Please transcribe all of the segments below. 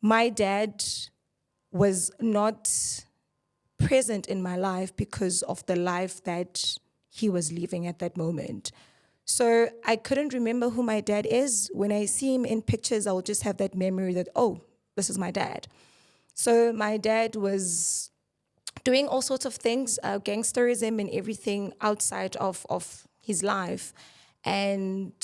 my dad was not present in my life because of the life that he was living at that moment. So I couldn't remember who my dad is. When I see him in pictures, I'll just have that memory that, oh, this is my dad. So my dad was doing all sorts of things, gangsterism and everything outside of his life. And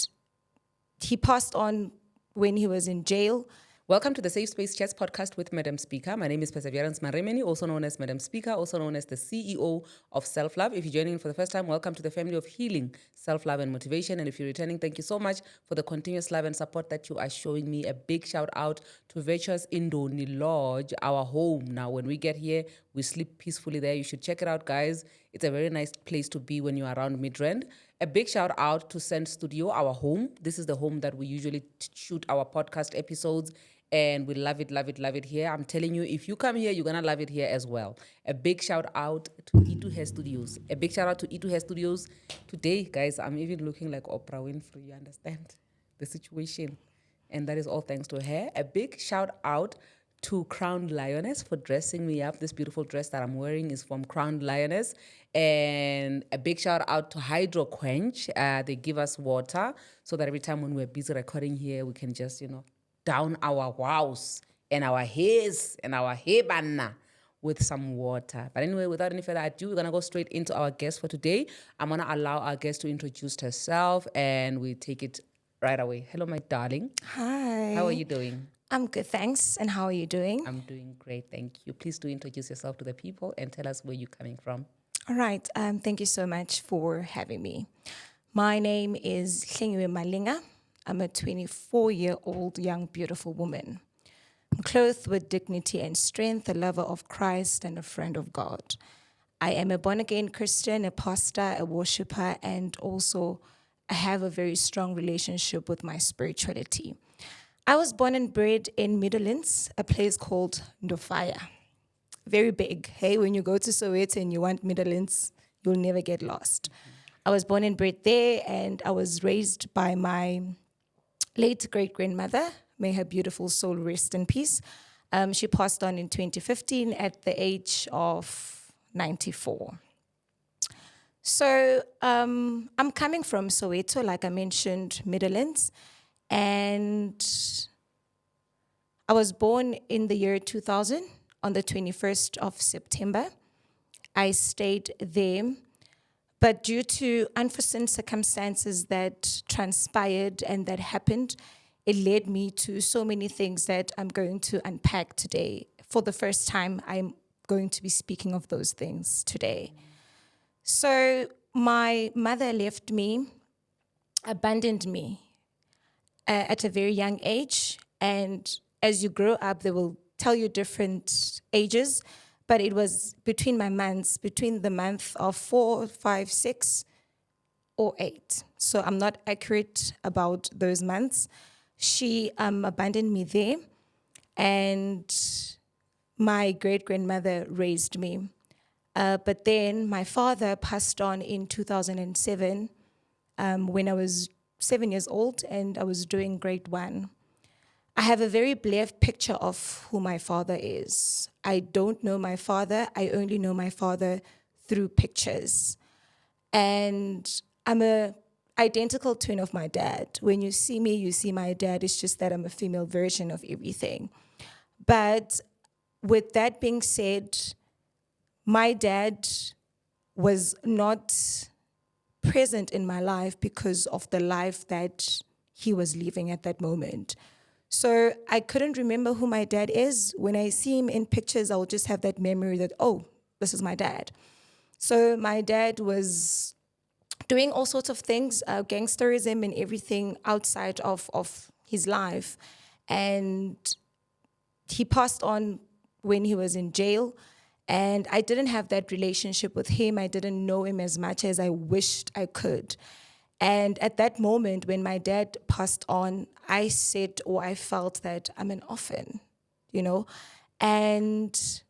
he passed on when he was in jail. Welcome to the Safe Space Chats podcast with Madam Speaker. My name is Perseverance Maremeni, also known as Madam Speaker, also known as the CEO of Self-Love. If you're joining in for the first time, welcome to the family of healing, self-love and motivation. And if you're returning, thank you so much for the continuous love and support that you are showing me. A big shout out to Virtuous Indoni Lodge, our home. Now, when we get here, we sleep peacefully there. You should check it out, guys. It's a very nice place to be when you're around Midrand. A big shout out to Send Studio, our home. This is the home that we usually shoot our podcast episodes. And we love it, love it, love it here. I'm telling you, if you come here, you're going to love it here as well. A big shout out to E2 Hair Studios. A big shout out to E2 Hair Studios. Today, guys, I'm even looking like Oprah Winfrey. You understand the situation? And that is all thanks to her. A big shout out to Crowned Lioness for dressing me up. This beautiful dress that I'm wearing is from Crowned Lioness. And a big shout out to Hydro Quench. They give us water so that every time when we're busy recording here, we can just, down our wows and our hairs and our hebana with some water. But anyway, without any further ado, we're going to go straight into our guest for today. I'm going to allow our guest to introduce herself and we take it right away. Hello, my darling. Hi. How are you doing? I'm good, thanks. And how are you doing? I'm doing great, thank you. Please do introduce yourself to the people and tell us where you're coming from. All right. Thank you so much for having me. My name is Hlengiwe Malinga. I'm a 24-year-old young, beautiful woman. I'm clothed with dignity and strength, a lover of Christ and a friend of God. I am a born-again Christian, a pastor, a worshiper, and also I have a very strong relationship with my spirituality. I was born and bred in Midlands, a place called Ndofaya. Very big. Hey, when you go to Soweto and you want Midlands, you'll never get lost. I was born and bred there, and I was raised by my late great-grandmother. May her beautiful soul rest in peace. She passed on in 2015 at the age of 94. So I'm coming from Soweto, like I mentioned, Midlands, and I was born in the year 2000 on the 21st of September. I stayed there, but due to unforeseen circumstances that transpired and that happened, it led me to so many things that I'm going to unpack today. For the first time, I'm going to be speaking of those things today. So my mother left me, abandoned me at a very young age. And as you grow up, they will tell you different ages. But it was between my months, between the month of 4, 5, 6, or 8. So I'm not accurate about those months. She abandoned me there, and my great-grandmother raised me. But then my father passed on in 2007 when I was 7 years old, and I was doing grade 1. I have a very blurry picture of who my father is. I don't know my father. I only know my father through pictures. And I'm a identical twin of my dad. When you see me, you see my dad. It's just that I'm a female version of everything. But with that being said, my dad was not present in my life because of the life that he was living at that moment. So I couldn't remember who my dad is. When I see him in pictures, I'll just have that memory that, oh, this is my dad. So my dad was doing all sorts of things, gangsterism and everything outside of his life. And he passed on when he was in jail. And I didn't have that relationship with him. I didn't know him as much as I wished I could. And at that moment, when my dad passed on, I said, or I felt that I'm an orphan, And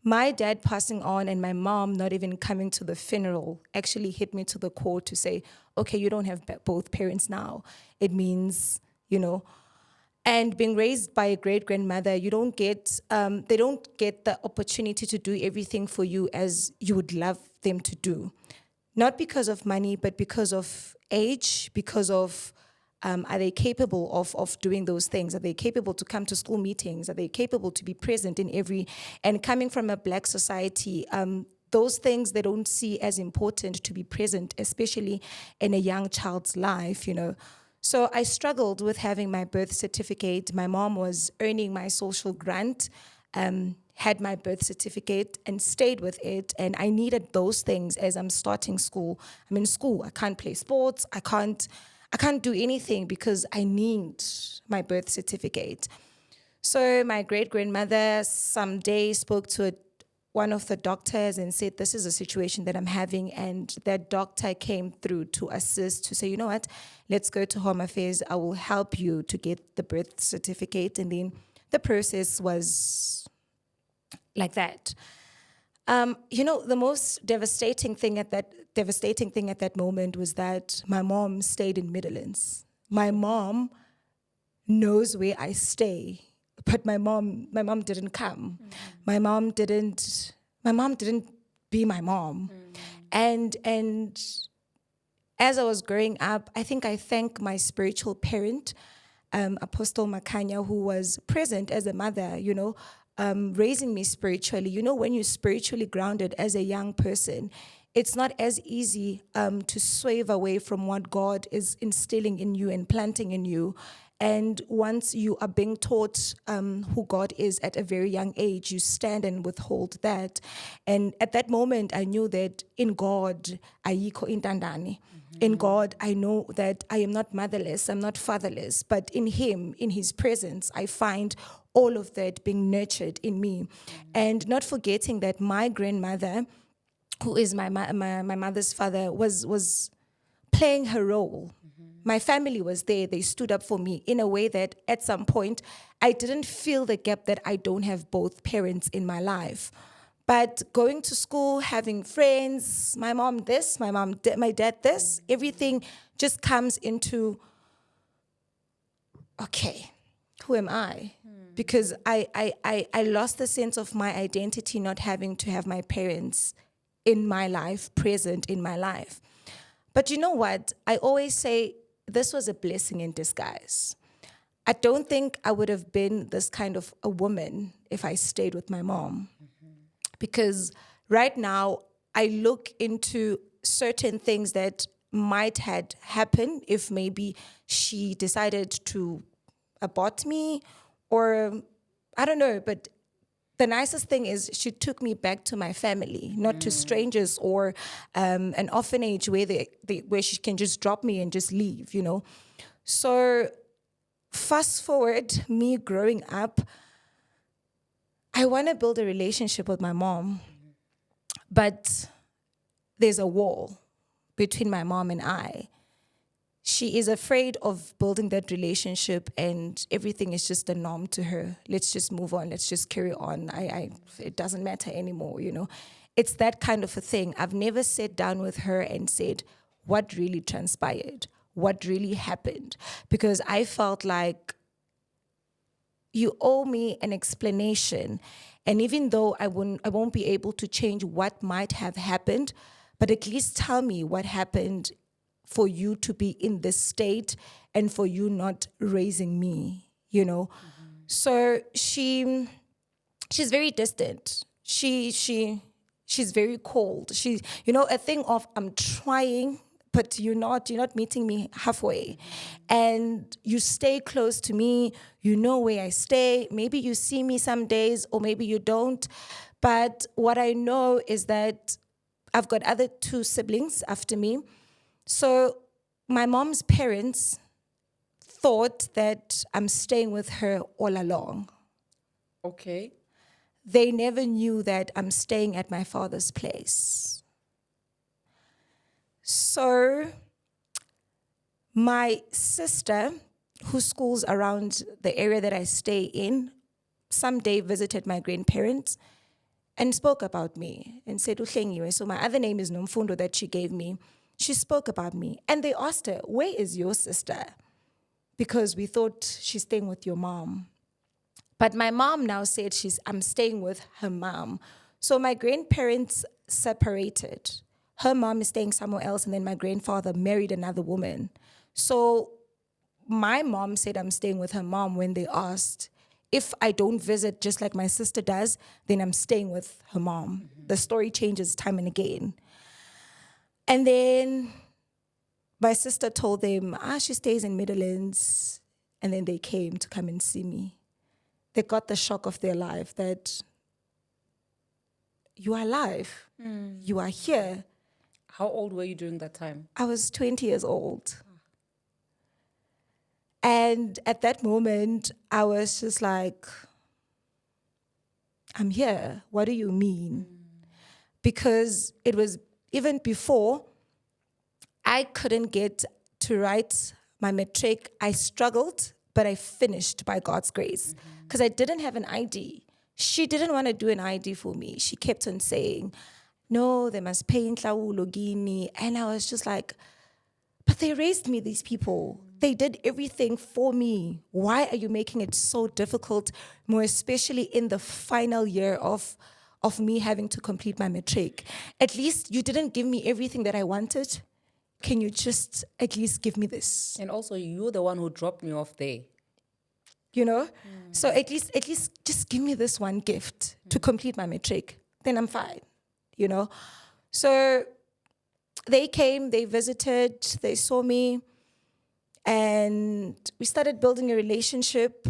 my dad passing on and my mom not even coming to the funeral actually hit me to the core to say, okay, you don't have both parents now. It means, And being raised by a great grandmother, you don't get they don't get the opportunity to do everything for you as you would love them to do, not because of money, but because of age, because of are they capable of doing those things? Are they capable to come to school meetings? Are they capable to be present in every? And coming from a Black society, those things they don't see as important to be present, especially in a young child's life, you know. So I struggled with having my birth certificate. My mom was earning my social grant, had my birth certificate and stayed with it. And I needed those things as I'm starting school. I'm in school. I can't play sports. I can't do anything because I need my birth certificate. So my great-grandmother someday spoke to one of the doctors and said, this is a situation that I'm having. And that doctor came through to assist, to say, you know what, let's go to Home Affairs. I will help you to get the birth certificate. And then the process was like that. You know, the most devastating thing at that moment was that my mom stayed in Midlands. My mom knows where I stay, but my mom didn't come. My mom didn't be my mom. And as I was growing up, I think I thank my spiritual parent, Apostle Makanya, who was present as a mother, you know, raising me spiritually. You know, when you're spiritually grounded as a young person, it's not as easy to swerve away from what God is instilling in you and planting in you. And once you are being taught who God is at a very young age, you stand and withhold that. And at that moment, I knew that in God, ayikho intandane. In God, I know that I am not motherless, I'm not fatherless, but in Him, in His presence, I find all of that being nurtured in me. And not forgetting that my grandmother, who is my mother's father, was playing her role. My family was there. They stood up for me in a way that at some point I didn't feel the gap that I don't have both parents in my life. But going to school, having friends, my mom this, my dad this, everything just comes into, okay, who am I? Because I lost the sense of my identity not having to have my parents in my life, present in my life. But you know what? I always say this was a blessing in disguise. I don't think I would have been this kind of a woman if I stayed with my mom. Because right now, I look into certain things that might had happened if maybe she decided to abort me, or I don't know, but the nicest thing is she took me back to my family, not to strangers or an orphanage where she can just drop me and just leave, you know. So fast forward, me growing up, I want to build a relationship with my mom, but there's a wall between my mom and I. She is afraid of building that relationship, and everything is just a norm to her. Let's just move on. Let's just carry on. It doesn't matter anymore, you know. It's that kind of a thing. I've never sat down with her and said, what really transpired? What really happened? Because I felt like you owe me an explanation. And even though I won't be able to change what might have happened, but at least tell me what happened for you to be in this state and for you not raising me, you know. So she's very distant. She's very cold. She's, you know, a thing of I'm trying, but you're not meeting me halfway. And you stay close to me, you know where I stay. Maybe you see me some days or maybe you don't. But what I know is that I've got other two siblings after me. So my mom's parents thought that I'm staying with her all along. Okay. They never knew that I'm staying at my father's place. So my sister, who schools around the area that I stay in, someday visited my grandparents and spoke about me and said, Hlengiwe. So my other name is Nomfundo that she gave me. She spoke about me. And they asked her, where is your sister? because we thought she's staying with your mom. But my mom now said I'm staying with her mom. So my grandparents separated. Her mom is staying somewhere else, and then my grandfather married another woman. So my mom said I'm staying with her mom when they asked. If I don't visit just like my sister does, then I'm staying with her mom. The story changes time and again. And then my sister told them, she stays in Midlands. And then they came to come and see me. They got the shock of their life that you are alive. You are here. How old were you during that time? I was 20 years old. And at that moment, I was just like, I'm here. What do you mean? Because it was even before, I couldn't get to write my matric. I struggled, but I finished by God's grace because I didn't have an ID. She didn't want to do an ID for me. She kept on saying, no, they must pay in Logini. And I was just like, but they raised me, these people. They did everything for me. Why are you making it so difficult, more especially in the final year of me having to complete my matric? At least you didn't give me everything that I wanted. Can you just at least give me this? And also, you're the one who dropped me off there. You know? So at least just give me this one gift to complete my matric. Then I'm fine, you know? So they came, they visited, they saw me, and we started building a relationship.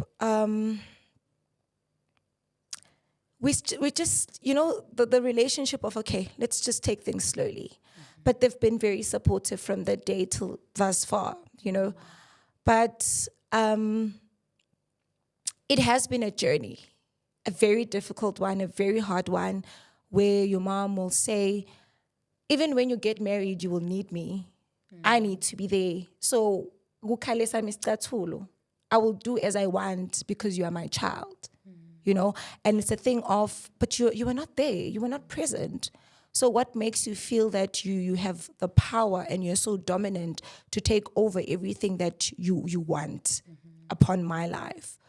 We just, you know, the relationship of, okay, let's just take things slowly. But they've been very supportive from that day till thus far, you know. But it has been a journey, a very difficult one, a very hard one, where your mom will say, even when you get married, you will need me. I need to be there. So, I will do as I want because you are my child, you know? And it's a thing of, but you were not there. You were not present. So what makes you feel that you have the power and you're so dominant to take over everything that you want upon my life?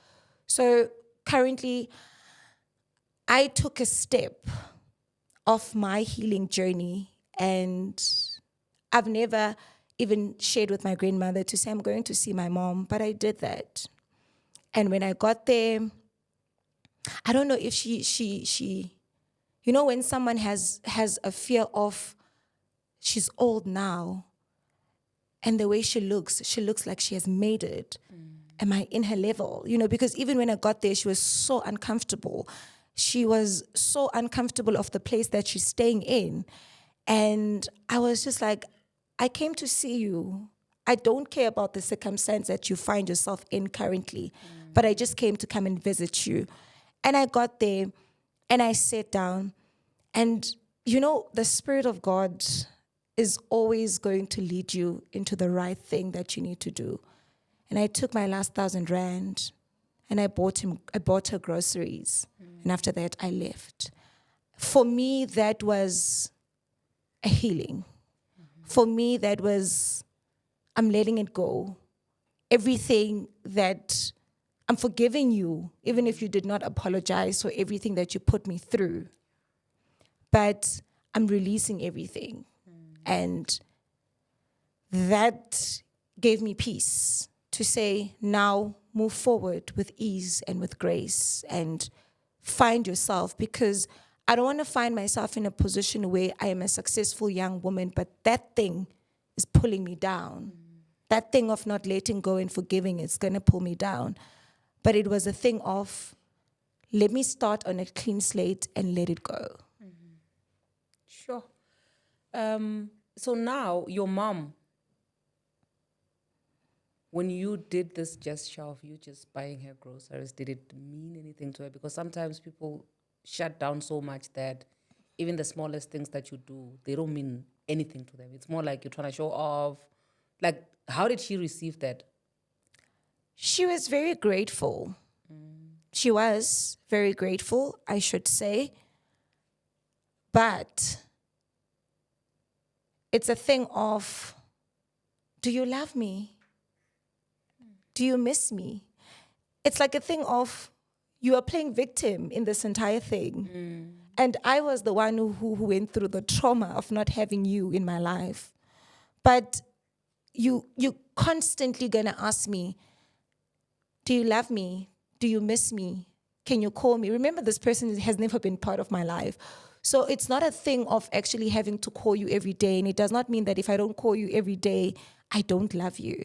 So currently, I took a step of my healing journey, and I've never even shared with my grandmother to say I'm going to see my mom, but I did that. And when I got there, I don't know if she you know, when someone has a fear of she's old now and the way she looks like she has made it. Am I in her level? You know, because even when I got there, she was so uncomfortable. She was so uncomfortable of the place that she's staying in. And I was just like, I came to see you. I don't care about the circumstance that you find yourself in currently, but I just came to come and visit you. And I got there and I sat down, and you know, the Spirit of God is always going to lead you into the right thing that you need to do. And I took my last 1,000 rand and I bought her groceries. And after that, I left. For me, that was a healing. For me, that was, I'm letting it go. Everything that, I'm forgiving you, even if you did not apologize for everything that you put me through. But I'm releasing everything. And that gave me peace to say, now move forward with ease and with grace and find yourself, because I don't want to find myself in a position where I am a successful young woman, but that thing is pulling me down. That thing of not letting go and forgiving is going to pull me down. But it was a thing of, let me start on a clean slate and let it go. Sure. So now, your mom, when you did this gesture of you just buying her groceries, did it mean anything to her? Because sometimes people shut down so much that even the smallest things that you do, they don't mean anything to them. It's more like you're trying to show off. Like, how did she receive that? She was very grateful. She was very grateful, I should say. But it's a thing of, do you love me? do you miss me? It's like a thing of you are playing victim in this entire thing. And I was the one who went through the trauma of not having you in my life. But you constantly gonna ask me, do you love me? Do you miss me? Can you call me? Remember, this person has never been part of my life. So it's not a thing of actually having to call you every day. And it does not mean that if I don't call you every day, I don't love you.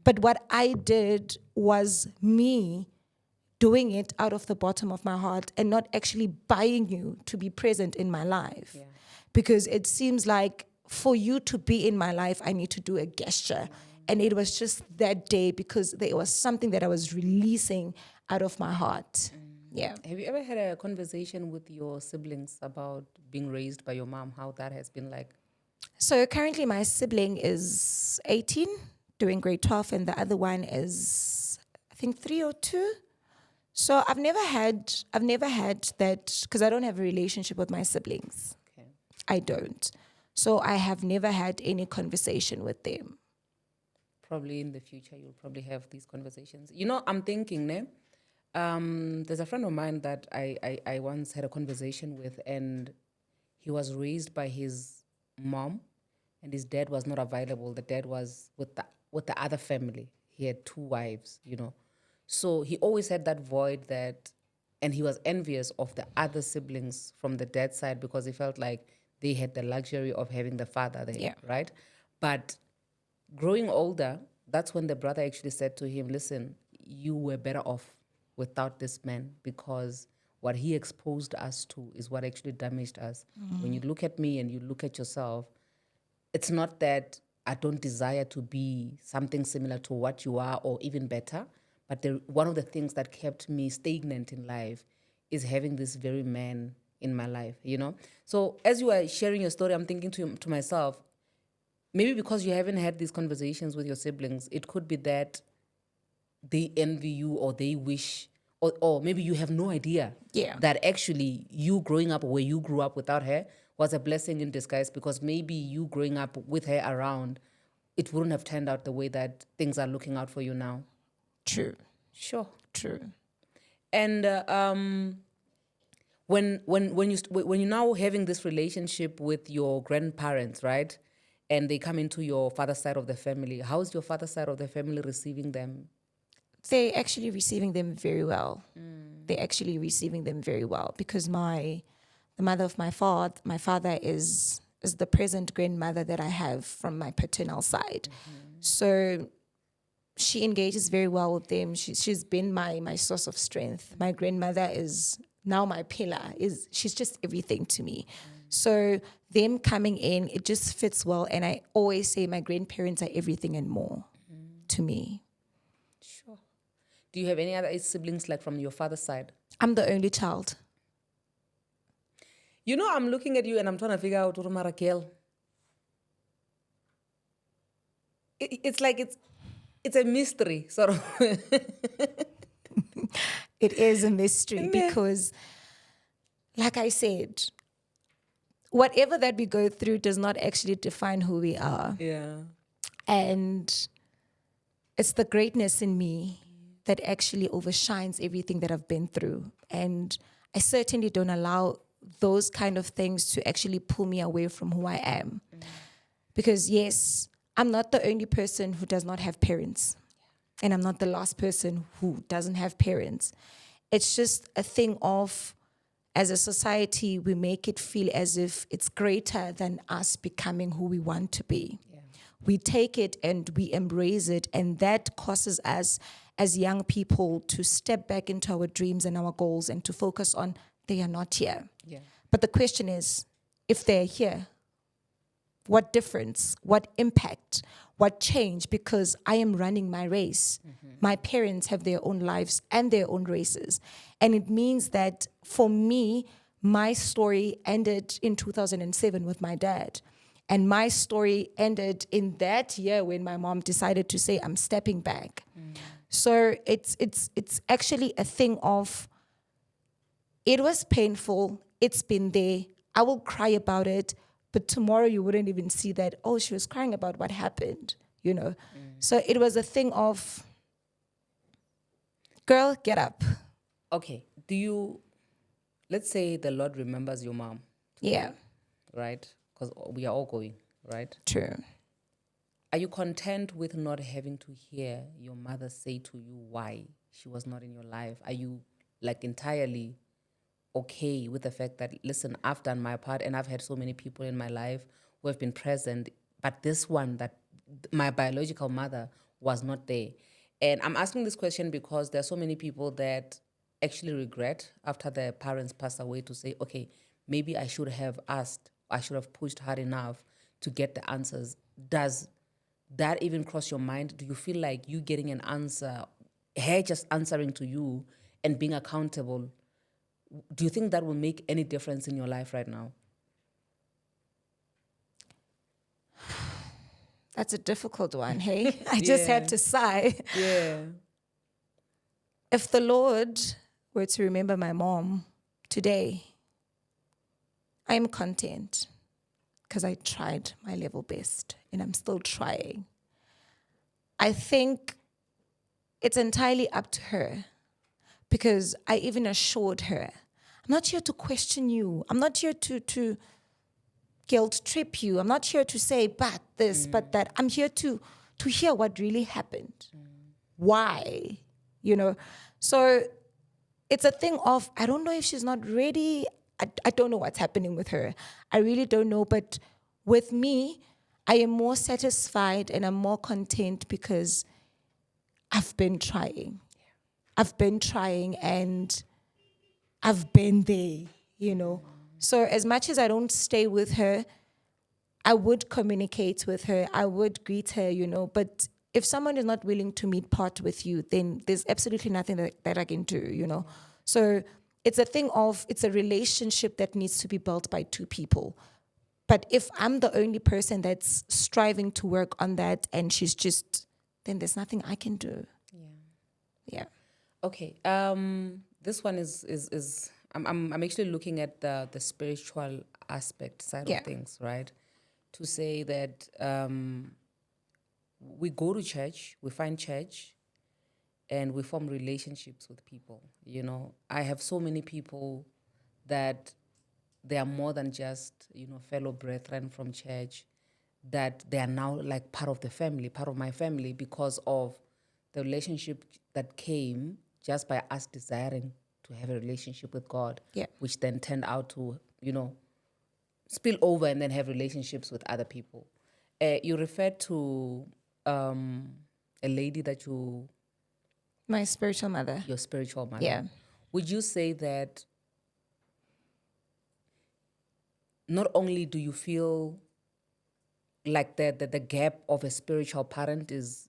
But what I did was me doing it out of the bottom of my heart and not actually buying you to be present in my life. Yeah. Because it seems like for you to be in my life, I need to do a gesture. And it was just that day because there was something that I was releasing out of my heart. Yeah. Have you ever had a conversation with your siblings about being raised by your mom, how that has been like? So currently my sibling is 18, doing grade 12, and the other one is, I think, 3 or 2. So I've never had that, because I don't have a relationship with my siblings. Okay. I don't. So I have never had any conversation with them. Probably in the future, you'll probably have these conversations. You know, I'm thinking, there's a friend of mine that I once had a conversation with, and he was raised by his mom, and his dad was not available. The dad was with the other family. He had 2 wives, you know. So he always had that void and he was envious of the other siblings from the dad's side because he felt like they had the luxury of having the father there, right? But growing older, that's when the brother actually said to him, listen, you were better off without this man because what he exposed us to is what actually damaged us. When you look at me and you look at yourself, it's not that I don't desire to be something similar to what you are or even better, but one of the things that kept me stagnant in life is having this very man in my life, you know? So as you are sharing your story, I'm thinking to myself, maybe because you haven't had these conversations with your siblings, it could be that they envy you or they wish, or maybe you have no idea that actually you growing up where you grew up without her was a blessing in disguise because maybe you growing up with her around, it wouldn't have turned out the way that things are looking out for you now. True. Sure. True. And when you're now having this relationship with your grandparents, right? And they come into your father's side of the family, how's your father's side of the family receiving them? They're actually receiving them very well. They're actually receiving them very well because the mother of my father is the present grandmother that I have from my paternal side. So she engages very well with them. She's been my source of strength. My grandmother is now my pillar. She's just everything to me. So them coming in, it just fits well. And I always say my grandparents are everything and more to me. Sure. Do you have any other siblings like from your father's side? I'm the only child. You know, I'm looking at you and I'm trying to figure out Raquel. It's like it's a mystery, sort of. It is a mystery because, like I said, whatever that we go through does not actually define who we are. Yeah. And it's the greatness in me that actually overshines everything that I've been through. And I certainly don't allow those kind of things to actually pull me away from who I am. Because yes, I'm not the only person who does not have parents. And I'm not the last person who doesn't have parents. It's just a thing of, as a society, we make it feel as if it's greater than us becoming who we want to be. Yeah. We take it and we embrace it, and that causes us as young people to step back into our dreams and our goals and to focus on they are not here. Yeah. But the question is, if they're here, what difference, what impact, what change? Because I am running my race. My parents have their own lives and their own races. And it means that for me, my story ended in 2007 with my dad. And my story ended in that year when my mom decided to say, I'm stepping back. So it's actually a thing of, it was painful. It's been there. I will cry about it. But tomorrow you wouldn't even see that, oh, she was crying about what happened, you know. So it was a thing of, Girl, get up. Okay. Let's say the Lord remembers your mom, Yeah, right? Because we are all going, right? true. Are you content with not having to hear your mother say to you why she was not in your life? Are you like entirely okay with the fact that, listen, I've done my part and I've had so many people in my life who have been present, but this one, that my biological mother was not there? And I'm asking this question because there are so many people that actually regret after their parents passed away to say, okay, maybe I should have asked, I should have pushed hard enough to get the answers. Does that even cross your mind? Do you feel like you getting an answer, her just answering to you and being accountable, do you think that will make any difference in your life right now? That's a difficult one, hey? I just had to sigh. Yeah. If the Lord were to remember my mom today, I'm content because I tried my level best and I'm still trying. I think it's entirely up to her because I even assured her, I'm not here to question you. I'm not here to guilt trip you. I'm not here to say, but this, but that. I'm here to hear what really happened. Why? So it's a thing of, I don't know if she's not ready. I don't know what's happening with her. I really don't know. But with me, I am more satisfied and I'm more content because I've been trying. I've been trying and I've been there. So as much as I don't stay with her, I would communicate with her. I would greet her, but if someone is not willing to meet part with you, then there's absolutely nothing that I can do. So it's a thing of, it's a relationship that needs to be built by two people. But if I'm the only person that's striving to work on that and she's just, then there's nothing I can do. Yeah. Okay. This one is I'm actually looking at the spiritual aspect side of things, right? To say that we go to church, we find church, and we form relationships with people. I have so many people that they are more than just fellow brethren from church, that they are now like part of the family, part of my family, because of the relationship that came just by us desiring to have a relationship with God, which then turned out to spill over and then have relationships with other people. You referred to a lady that My spiritual mother. your spiritual mother. Yeah. Would you say that not only do you feel like the gap of a spiritual parent is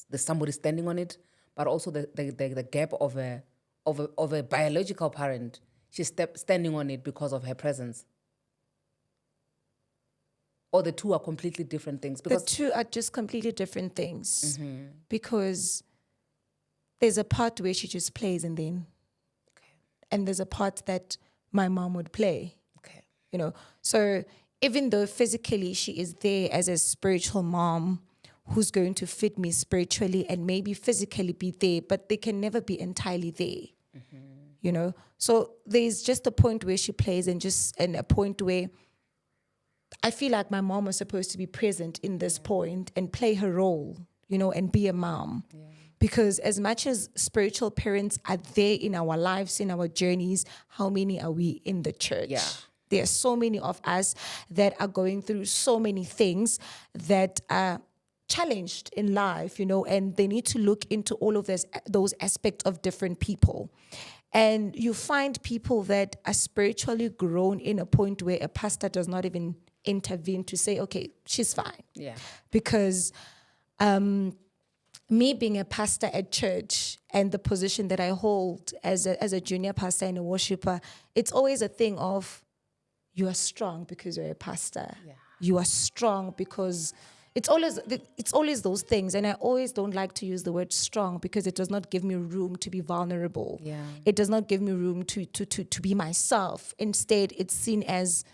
there's somebody standing on it, but also the gap of a biological parent, she's standing on it because of her presence? Or the two are completely different things? Because the two are just completely different things. Because there's a part where she just plays and and there's a part that my mom would play. So even though physically she is there as a spiritual mom who's going to fit me spiritually and maybe physically be there, but they can never be entirely there. So there's just a point where she plays and a point where I feel like my mom was supposed to be present in this point and play her role, and be a mom. Because as much as spiritual parents are there in our lives, in our journeys, how many are we in the church? Yeah. There are so many of us that are going through so many things that are challenged in life, and they need to look into all of those aspects of different people. And you find people that are spiritually grown in a point where a pastor does not even intervene to say, okay, she's fine. Yeah. Because me being a pastor at church and the position that I hold as a junior pastor and a worshiper, it's always a thing of, you are strong because you're a pastor. Yeah. You are strong because it's always those things. And I always don't like to use the word strong because it does not give me room to be vulnerable. Yeah. It does not give me room to be myself. Instead, it's seen as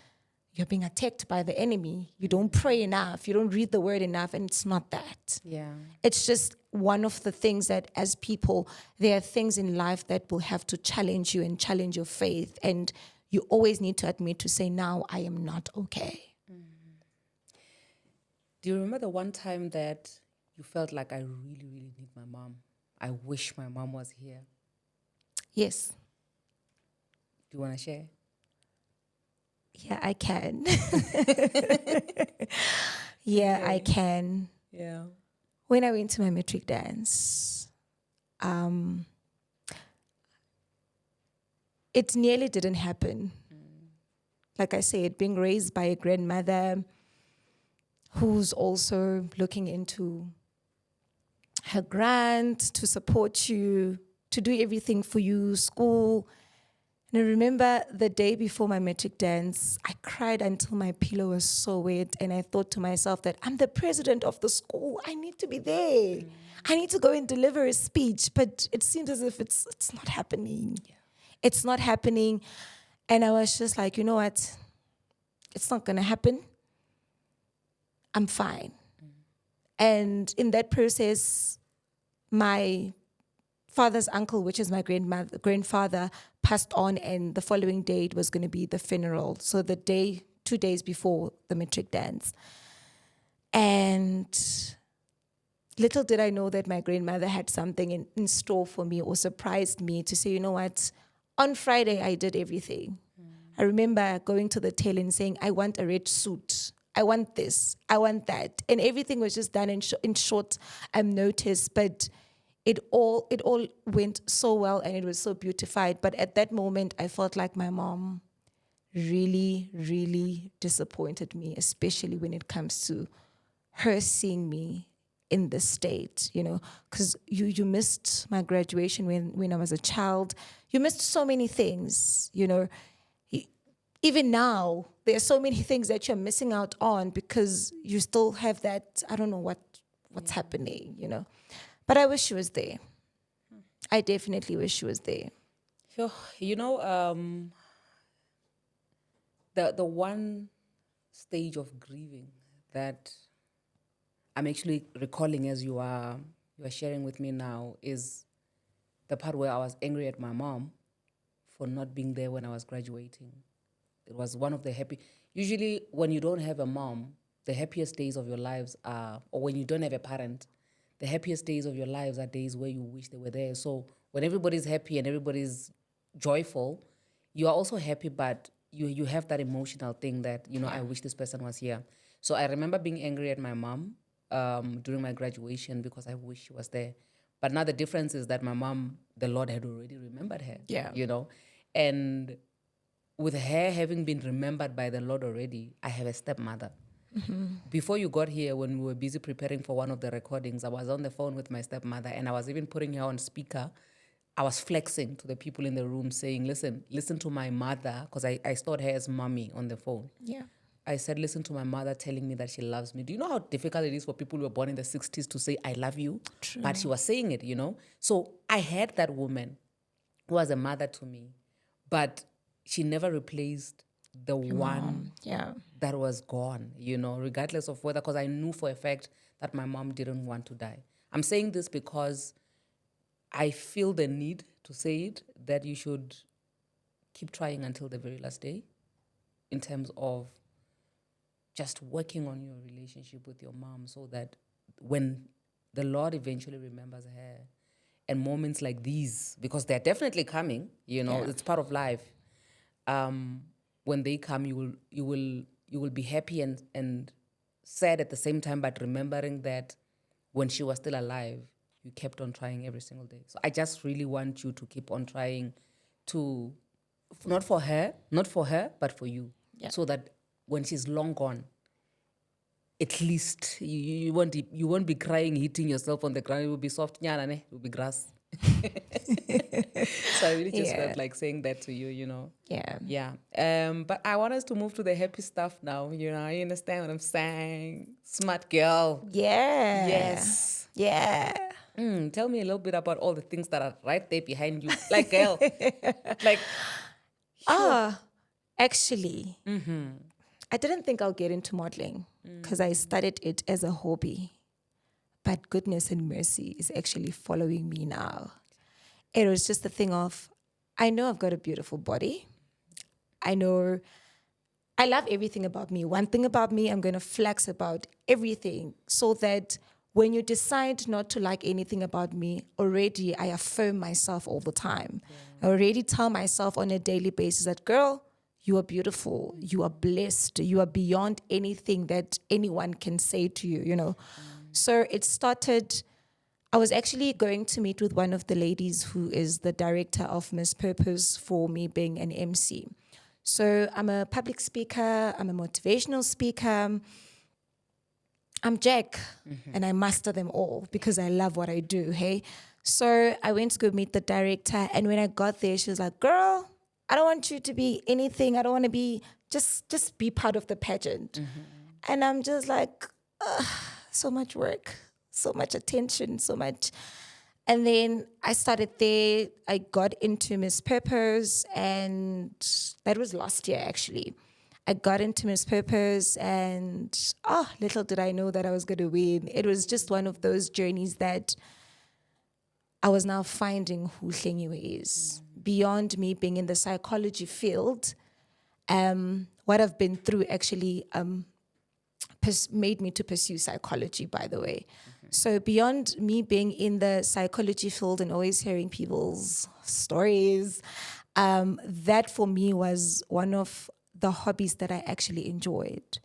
you're being attacked by the enemy. You don't pray enough. You don't read the word enough. And it's not that. Yeah. It's just one of the things that as people, there are things in life that will have to challenge you and challenge your faith. And you always need to admit to say, now I am not okay. Do you remember the one time that you felt like I really, really need my mom? I wish my mom was here. Yes. Do you want to share? Yeah, I can. Yeah, I can. Yeah. When I went to my matric dance, it nearly didn't happen. Like I said, being raised by a grandmother who's also looking into her grant to support you, to do everything for you, school. And I remember the day before my matric dance, I cried until my pillow was so wet. And I thought to myself that I'm the president of the school. I need to be there. I need to go and deliver a speech. But it seems as if it's not happening. Yeah. It's not happening. And I was just like, you know what? It's not going to happen. I'm fine. And in that process, my father's uncle, which is my grandfather, passed on, and the following day it was going to be the funeral. So 2 days before the matric dance. And little did I know that my grandmother had something in store for me, or surprised me to say, you know what, on Friday I did everything. I remember going to the tailor and saying, I want a red suit. I want this. I want that. And everything was just done in short notice, but it all went so well and it was so beautified. But at that moment, I felt like my mom really, really disappointed me, especially when it comes to her seeing me in this state, because you missed my graduation when I was a child. You missed so many things, Even now, there are so many things that you're missing out on because you still have that, I don't know what's happening, But I wish she was there. I definitely wish she was there. So, the one stage of grieving that I'm actually recalling as you are sharing with me now is the part where I was angry at my mom for not being there when I was graduating. It was one of the usually when you don't have a mom, the happiest days of your lives are, or when you don't have a parent, the happiest days of your lives are days where you wish they were there. So when everybody's happy and everybody's joyful, you are also happy, but you have that emotional thing that, I wish this person was here. So I remember being angry at my mom during my graduation because I wish she was there. But now the difference is that my mom, the Lord had already remembered her, and with her having been remembered by the Lord already, I have a stepmother. Mm-hmm. Before you got here, when we were busy preparing for one of the recordings, I was on the phone with my stepmother and I was even putting her on speaker. I was flexing to the people in the room saying, listen to my mother, because I stored her as mommy on the phone. Yeah. I said, listen to my mother telling me that she loves me. Do you know how difficult it is for people who were born in the 60s to say, I love you? True. But she was saying it, So I had that woman who was a mother to me, but she never replaced the Your one mom. that was gone, regardless of whether, because I knew for a fact that my mom didn't want to die. I'm saying this because I feel the need to say it, that you should keep trying until the very last day in terms of just working on your relationship with your mom so that when the Lord eventually remembers her and moments like these, because they're definitely coming, it's part of life. When they come, you will be happy and sad at the same time, but remembering that when she was still alive, you kept on trying every single day. So I just really want you to keep on trying to, not for her, but for you, so that when she's long gone, at least you won't be crying, hitting yourself on the ground. It will be soft, it will be grass. So I really just felt like saying that to you, Yeah. But I want us to move to the happy stuff now. You understand what I'm saying? Smart girl. Yeah. Yes. Yeah. Tell me a little bit about all the things that are right there behind you. Like, girl. Like, Actually, I didn't think I'll get into modeling because I studied it as a hobby. but goodness and mercy is actually following me now. It was just the thing of, I know I've got a beautiful body. I know I love everything about me. One thing about me, I'm going to flex about everything so that when you decide not to like anything about me, already I affirm myself all the time. I already tell myself on a daily basis that, girl, you are beautiful. You are blessed. You are beyond anything that anyone can say to you, you know. So it started, I was actually going to meet with one of the ladies who is the director of Miss Purpose for me being an MC. So I'm a public speaker, I'm a motivational speaker, I'm Jack, and I master them all because I love what I do, hey? So I went to go meet the director, and when I got there, she was like, girl, I don't want you to be anything. I don't want to be, just be part of the pageant. And I'm just like, so much work, so much attention, so much. And then I started there. I got into Miss Purpose, and that was last year, actually. I got into Miss Purpose, and little did I know that I was going to win. It was just one of those journeys that I was now finding who Hlengiwe is. Beyond me being in the psychology field, what I've been through actually made me to pursue psychology, by the way. So beyond me being in the psychology field and always hearing people's stories, that for me was one of the hobbies that I actually enjoyed.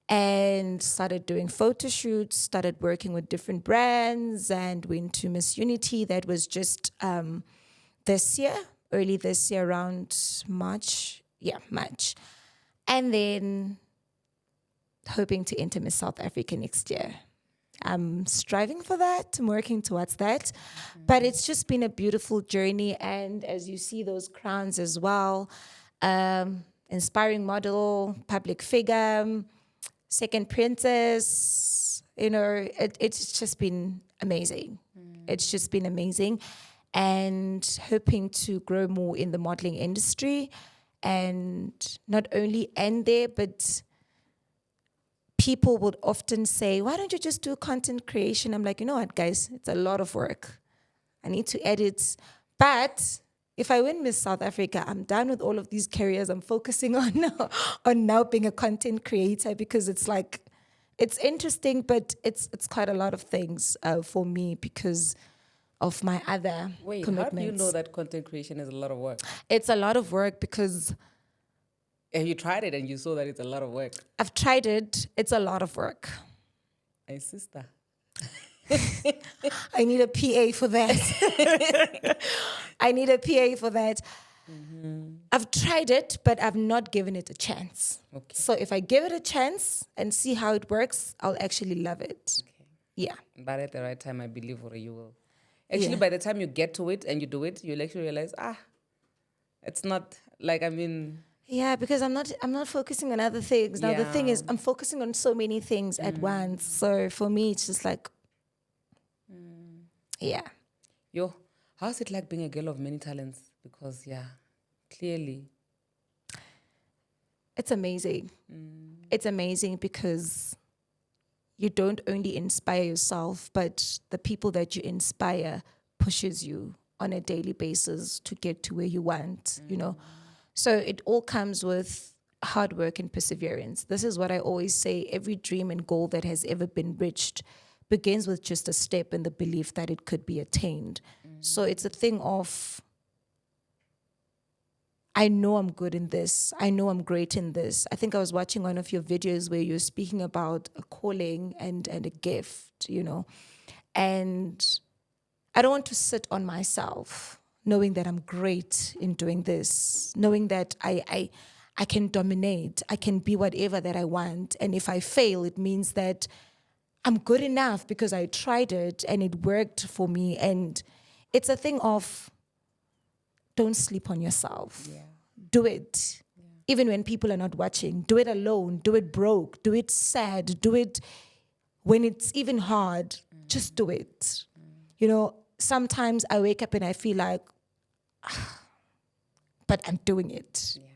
And started doing photo shoots, started working with different brands, and went to Miss Unity. That was just this year, early this year, around March. Yeah, March. And then hoping to enter Miss South Africa next year. I'm striving for that. I'm working towards that. But it's just been a beautiful journey. And as you see those crowns as well, inspiring model, public figure, second princess, you know, it's just been amazing. It's just been amazing. And hoping to grow more in the modeling industry and not only end there, but people would often say, why don't you just do content creation? I'm like, you know what, guys, it's a lot of work. I need to edit. But if I win Miss South Africa, I'm done with all of these careers. I'm focusing on now being a content creator because it's like, it's interesting, but it's quite a lot of things for me because of my other commitments. How do you know that content creation is a lot of work? It's a lot of work because Have you tried it and you saw that it's a lot of work? I've tried it. It's a lot of work. Hey, sister. I need a PA for that. I need a PA for that. I've tried it, but I've not given it a chance. Okay. So if I give it a chance and see how it works, I'll actually love it. Okay. Yeah. But at the right time, I believe you will. Actually, Yeah. by the time you get to it and you do it, you'll actually realize, it's not like, Yeah, because I'm not focusing on other things. Now the thing Yeah. is, I'm focusing on so many things at once. So for me, it's just like, yeah. How's it like being a girl of many talents? Because, clearly. It's amazing. It's amazing because you don't only inspire yourself, but the people that you inspire pushes you on a daily basis to get to where you want, you know. So it all comes with hard work and perseverance. This is what I always say. Every dream and goal that has ever been reached begins with just a step and the belief that it could be attained. So it's a thing of, I know I'm good in this. I know I'm great in this. I think I was watching one of your videos where you're speaking about a calling and a gift, you know. And I don't want to sit on myself knowing that I'm great in doing this, knowing that I can dominate, I can be whatever that I want. And if I fail, it means that I'm good enough because I tried it and it worked for me. And it's a thing of, don't sleep on yourself. Yeah. Do it. Yeah. Even when people are not watching. Do it alone. Do it broke. Do it sad. Do it when it's even hard. Just do it. You know, sometimes I wake up and I feel like, but I'm doing it. Yeah.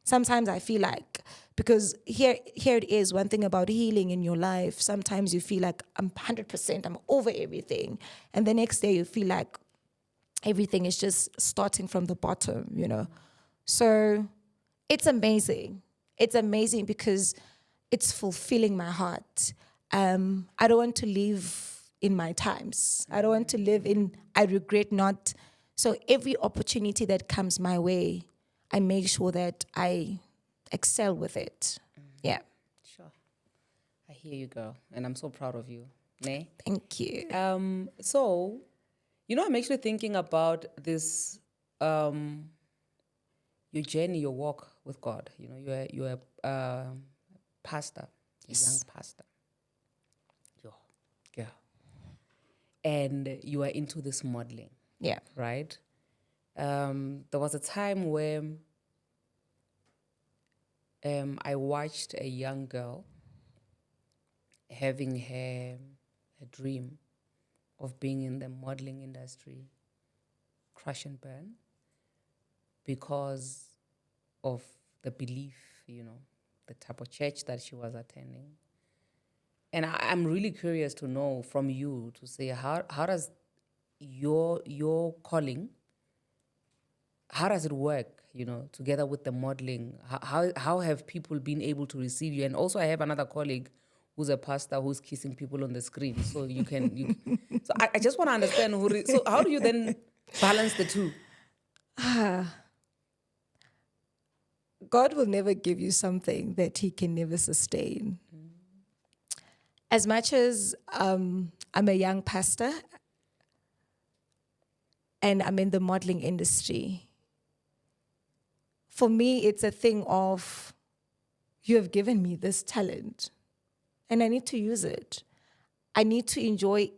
Sometimes I feel like, Because here it is, one thing about healing in your life, sometimes you feel like I'm 100%, I'm over everything. And the next day you feel like everything is just starting from the bottom, you know. So it's amazing. It's amazing because it's fulfilling my heart. I don't want to live in my times. I don't want to live in, I regret not. So every opportunity that comes my way, I make sure that I excel with it. Yeah. Sure. I hear you, girl. And I'm so proud of you. Nay? Thank you. So, I'm actually thinking about this, your journey, your walk with God. You're a pastor, a young pastor. Yo, girl. And you are into this modeling. Yeah. Right? There was a time where I watched a young girl having her dream of being in the modeling industry crash and burn because of the belief, the type of church that she was attending. And I'm really curious to know from you to say how does your calling, how does it work, together with the modeling? How have people been able to receive you? And also I have another colleague who's a pastor who's kissing people on the screen. So so I just want to understand so how do you then balance the two? God will never give you something that he can never sustain. As much as I'm a young pastor and I'm in the modeling industry, for me, it's a thing of, you have given me this talent and I need to use it. I need to enjoy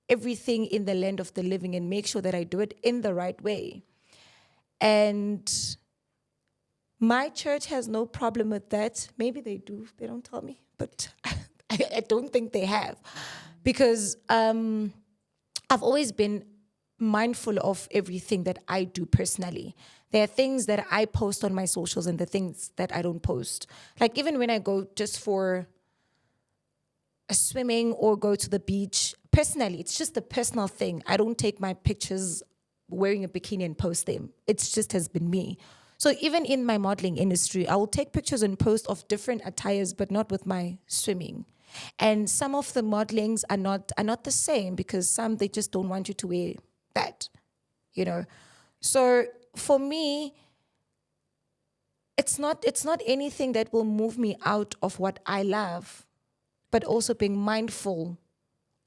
everything in the land of the living and make sure that I do it in the right way. And my church has no problem with that. Maybe they do. They don't tell me. But I don't think they have. Because I've always been mindful of everything that I do personally. There are things that I post on my socials and the things that I don't post. Like even when I go just for a swimming or go to the beach, personally, it's just a personal thing. I don't take my pictures wearing a bikini and post them. It's just has been me. So even in my modeling industry, I will take pictures and post of different attires, but not with my swimming. And some of the modelings are not the same because some they just don't want you to wear that, So for me, it's not anything that will move me out of what I love, but also being mindful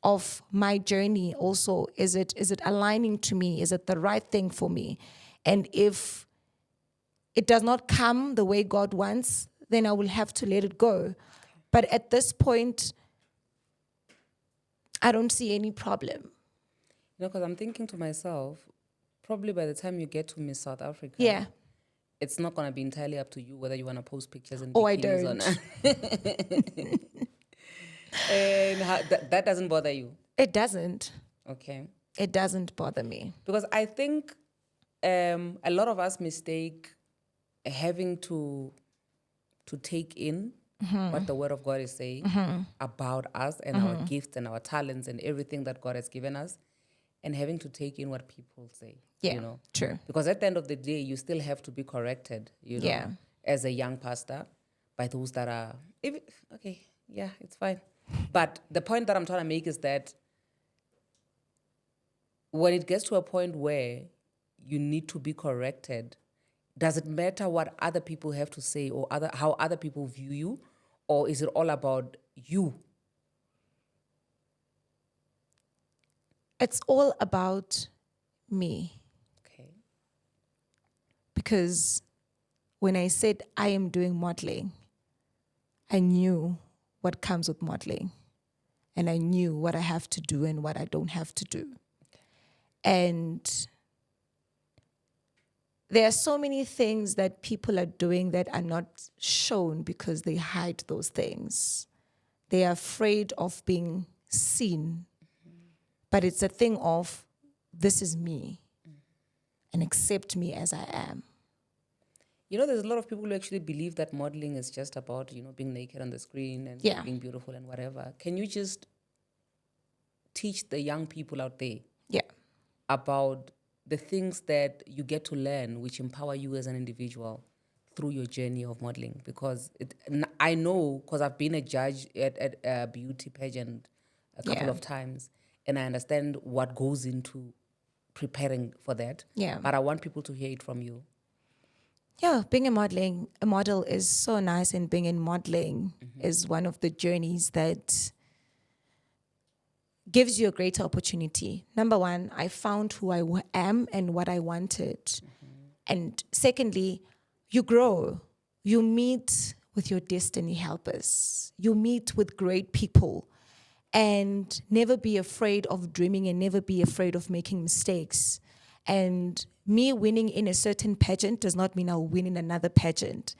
of my journey. Also, is it aligning to me? Is it the right thing for me? And if it does not come the way God wants, then I will have to let it go. But at this point, I don't see any problem. Because I'm thinking to myself, probably by the time you get to Miss South Africa, Yeah. It's not going to be entirely up to you whether you want to post pictures in Oh, I bikinis or don't. not. And that doesn't bother you? It doesn't. Okay. It doesn't bother me. Because I think a lot of us mistake having to take in what the Word of God is saying about us and our gifts and our talents and everything that God has given us, and having to take in what people say. Yeah, true. Because at the end of the day, you still have to be corrected, Yeah. as a young pastor by those that are, it's fine. But the point that I'm trying to make is that when it gets to a point where you need to be corrected, does it matter what other people have to say or how other people view you? Or is it all about you? It's all about me. Okay. Because when I said I am doing modeling, I knew what comes with modeling. And I knew what I have to do and what I don't have to do. And there are so many things that people are doing that are not shown because they hide those things. They are afraid of being seen. But it's a thing of, this is me. And accept me as I am. You know, there's a lot of people who actually believe that modeling is just about, being naked on the screen and Yeah. being beautiful and whatever. Can you just teach the young people out there Yeah. about the things that you get to learn which empower you as an individual through your journey of modeling? Because I know, because I've been a judge at a beauty pageant a couple Yeah. of times, and I understand what goes into preparing for that. Yeah. But I want people to hear it from you. Yeah, being a model is so nice, and being in modeling is one of the journeys that gives you a greater opportunity. Number one, I found who I am and what I wanted. And secondly, you grow. You meet with your destiny helpers. You meet with great people. And never be afraid of dreaming, and never be afraid of making mistakes. And me winning in a certain pageant does not mean I'll win in another pageant.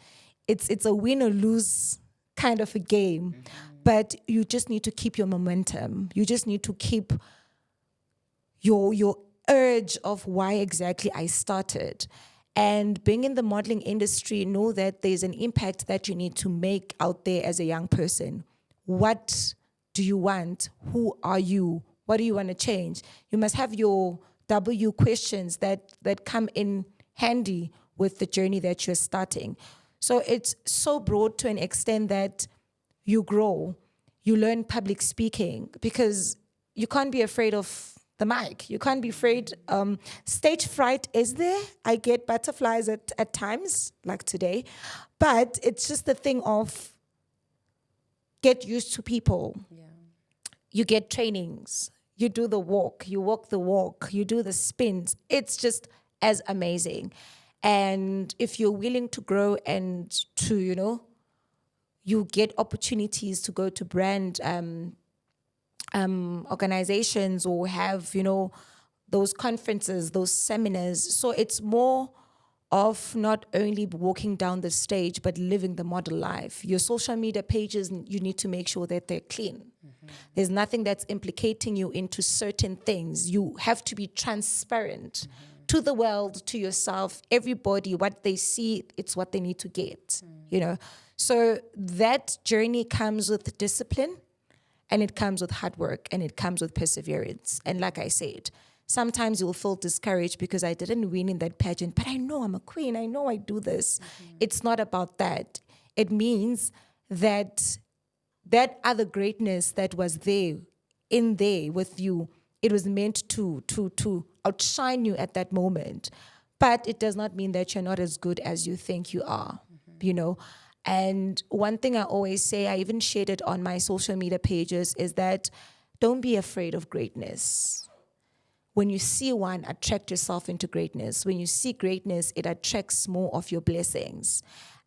It's a win or lose kind of a game. But you just need to keep your momentum. You just need to keep your urge of why exactly I started. And being in the modeling industry, know that there's an impact that you need to make out there as a young person. What do you want? Who are you? What do you want to change? You must have your W questions that come in handy with the journey that you're starting. So it's so broad to an extent that you grow, you learn public speaking, because you can't be afraid of the mic. You can't be afraid. Stage fright is there. I get butterflies at times, like today. But it's just the thing of get used to people. Yeah. You get trainings. You do the walk. You walk the walk. You do the spins. It's just as amazing. And if you're willing to grow and to, you get opportunities to go to brand organizations, or have, those conferences, those seminars. So it's more of not only walking down the stage, but living the model life. Your social media pages, you need to make sure that they're clean. There's nothing that's implicating you into certain things. You have to be transparent to the world, to yourself, everybody. What they see, it's what they need to get, So that journey comes with discipline, and it comes with hard work, and it comes with perseverance. And like I said, sometimes you'll feel discouraged because I didn't win in that pageant, but I know I'm a queen. I know I do this. It's not about that. It means that other greatness that was there with you, it was meant to outshine you at that moment. But it does not mean that you're not as good as you think you are, And one thing I always say, I even shared it on my social media pages, is that don't be afraid of greatness. When you see one, attract yourself into greatness. When you see greatness, it attracts more of your blessings.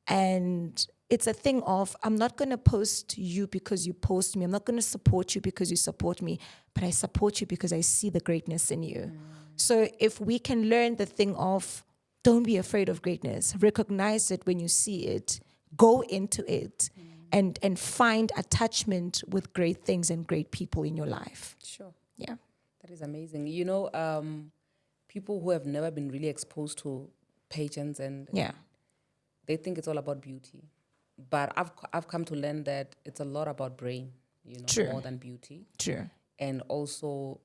And it's a thing of, I'm not going to post you because you post me. I'm not going to support you because you support me, but I support you because I see the greatness in you. So if we can learn the thing of, don't be afraid of greatness, recognize it when you see it, go into it, and find attachment with great things and great people in your life. Sure. Yeah. That is amazing. People who have never been really exposed to pageants, and Yeah. they think it's all about beauty. But I've come to learn that it's a lot about brain, True. more than beauty. True. And also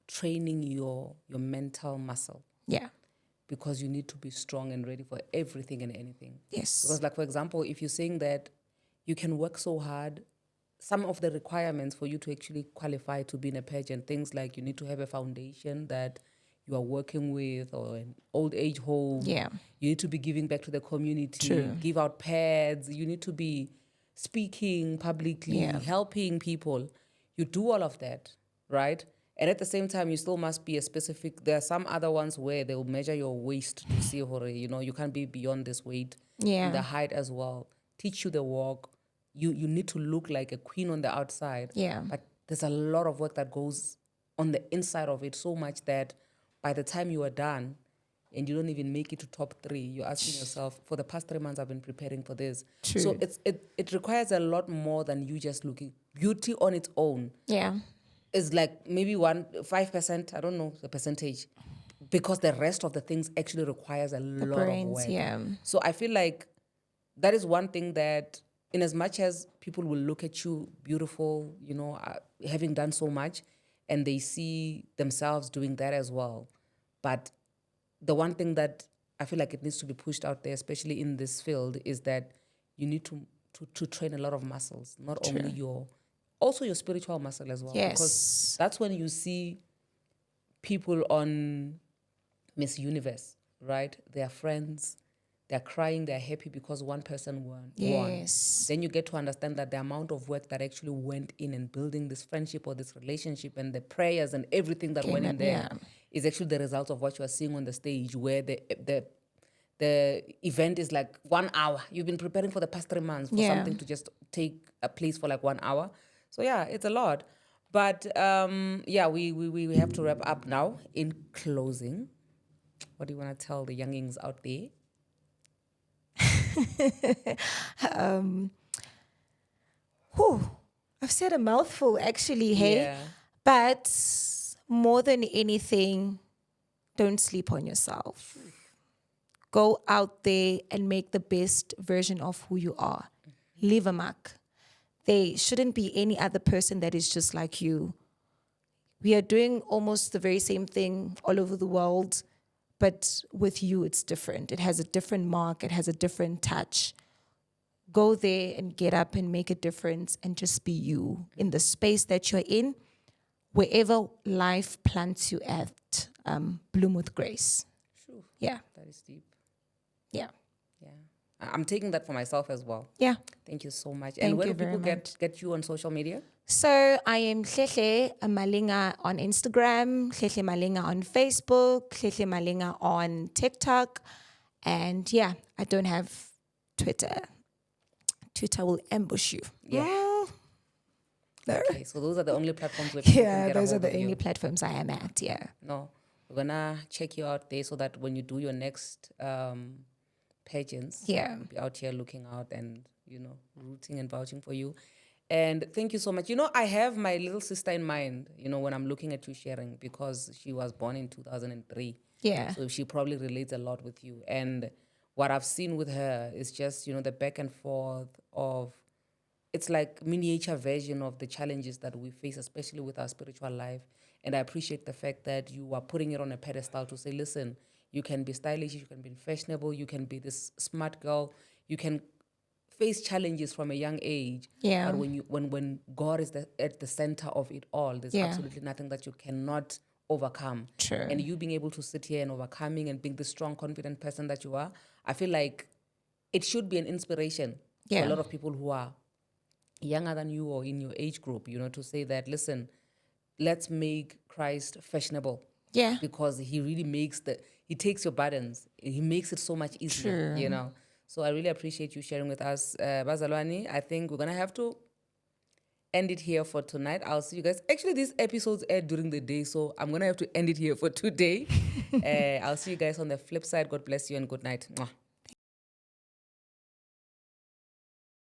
training your mental muscle, Yeah. because you need to be strong and ready for everything and anything. Yes. Because, like, for example, if you're saying that you can work so hard, some of the requirements for you to actually qualify to be in a pageant, things like you need to have a foundation that you are working with, or an old age home. Yeah. You need to be giving back to the community, True. give out pads. You need to be speaking publicly, Yeah. helping people. You do all of that, right? And at the same time, you still must be a specific. There are some other ones where they will measure your waist to see, you can't be beyond this weight. Yeah. And the height as well. Teach you the walk. You need to look like a queen on the outside. Yeah. But there's a lot of work that goes on the inside of it, so much that by the time you are done and you don't even make it to top 3, you're asking yourself, for the past 3 months I've been preparing for this. True. So it requires a lot more than you just looking. Beauty on its own Yeah. is like maybe 5%, I don't know the percentage, because the rest of the things actually requires a lot of brains, work. yeah. So I feel like that is one thing that, in as much as people will look at you beautiful, having done so much, and they see themselves doing that as well. But the one thing that I feel like it needs to be pushed out there, especially in this field, is that you need to train a lot of muscles, not only also your spiritual muscle as well. Yes. Because that's when you see people on Miss Universe, right? They're friends, they're crying, they're happy because one person won. Yes. Then you get to understand that the amount of work that actually went in and building this friendship or this relationship and the prayers and everything that went in there is actually the result of what you are seeing on the stage, where the event is like 1 hour. You've been preparing for the past 3 months for something to just take a place for like 1 hour. So yeah, it's a lot. But we have to wrap up now. In closing, what do you want to tell the youngings out there? I've said a mouthful actually, hey? Yeah. But more than anything, don't sleep on yourself. Go out there and make the best version of who you are. Leave a mark. There shouldn't be any other person that is just like you. We are doing almost the very same thing all over the world, but with you, it's different. It has a different mark. It has a different touch. Go there and get up and make a difference and just be you in the space that you're in, wherever life plants you at. Bloom with grace. Sure. Yeah. That is deep. Yeah. Yeah. I'm taking that for myself as well. Yeah. Thank you so much. Thank and where you do people very get you on social media? So I am Hlehle Malinga on Instagram, Hlehle Malinga on Facebook, Hlehle Malinga on TikTok. And yeah, I don't have Twitter. Twitter will ambush you. Yeah. No. Okay, so those are the only platforms where people can Yeah, get a those are hold the of you. only platforms I am at, yeah. No, we're gonna check you out there so that when you do your next pageants, Yeah. we'll be out here looking out and rooting and vouching for you. And thank you so much. I have my little sister in mind, when I'm looking at you sharing, because she was born in 2003. Yeah. So she probably relates a lot with you. And what I've seen with her is just, the back and forth of, it's like miniature version of the challenges that we face, especially with our spiritual life. And I appreciate the fact that you are putting it on a pedestal to say, listen, you can be stylish, you can be fashionable, you can be this smart girl, you can face challenges from a young age. Yeah. But when God is at the center of it all, there's absolutely nothing that you cannot overcome. True. And you being able to sit here and overcoming and being the strong, confident person that you are, I feel like it should be an inspiration for a lot of people who are younger than you or in your age group, to say that, listen, let's make Christ fashionable. Yeah. Because he really he takes your burdens. He makes it so much easier, True. So I really appreciate you sharing with us. Bazalwane, I think we're going to have to end it here for tonight. I'll see you guys. Actually, these episodes air during the day, so I'm going to have to end it here for today. I'll see you guys on the flip side. God bless you and good night. Mwah.